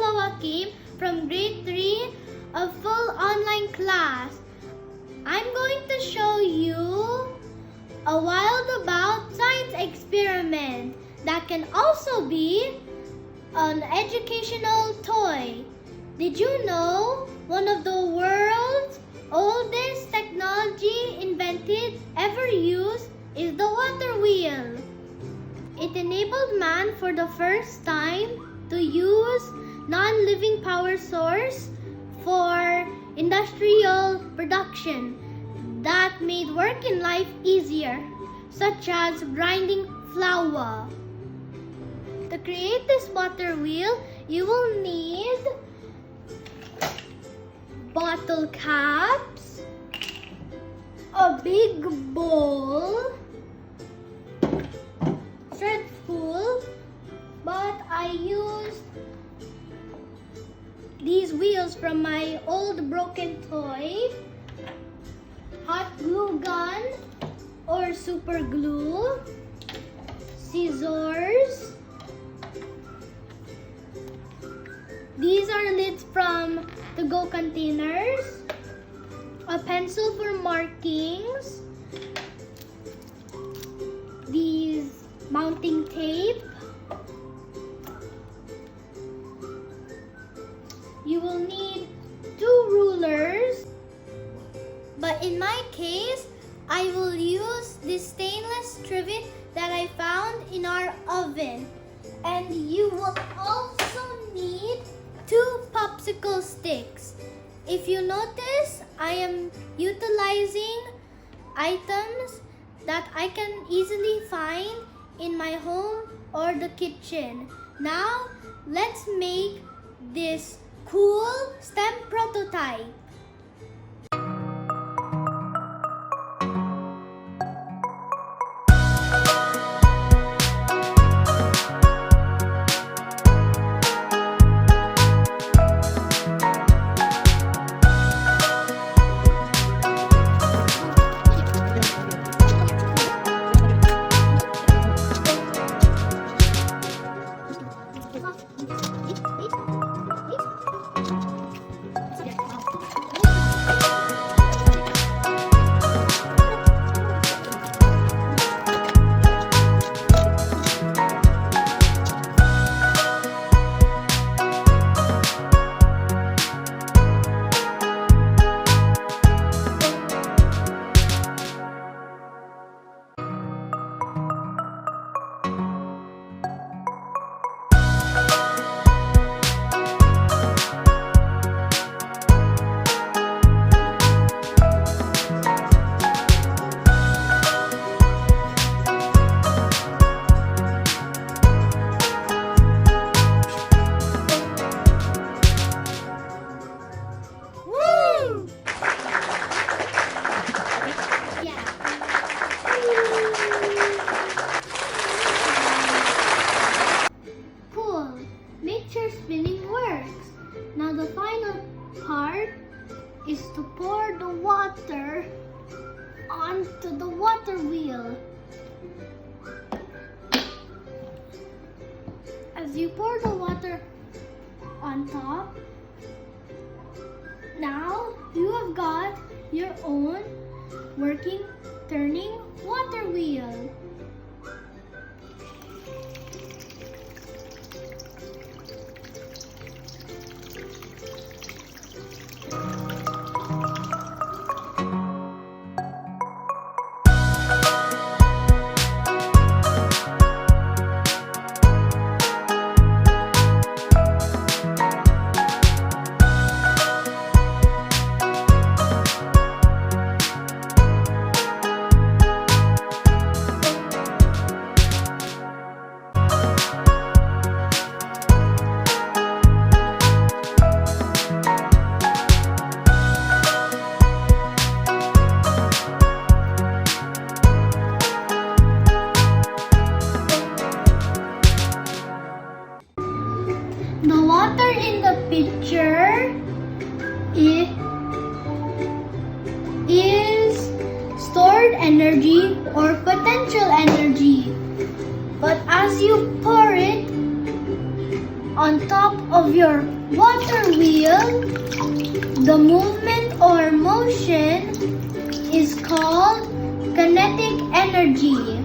Joachim from grade 3 of full online class. I'm going to show you a wild about science experiment that can also be an educational toy. Did you know one of the world's oldest technology invented ever used is the water wheel? It enabled man for the first time to use non-living power source for industrial production that made work in life easier, such as grinding flour. To create this water wheel, you will need bottle caps, a big bowl, thread spool, but I used these wheels from my old broken toy, hot glue gun or super glue, scissors. These are lids from to-go containers, a pencil for markings, these mounting tape. You will need 2 rulers, but in my case, I will use this stainless trivet that I found in our oven. And you will also need 2 popsicle sticks. If you notice, I am utilizing items that I can easily find in my home or the kitchen. Now, let's make this cool STEM prototype. Spinning works. Now the final part is to pour the water onto the water wheel. As you pour the water on top, now you have got your own working, turning water wheel. The water in the pitcher is stored energy or potential energy. But as you pour it, on top of your water wheel. The movement or motion is called kinetic energy.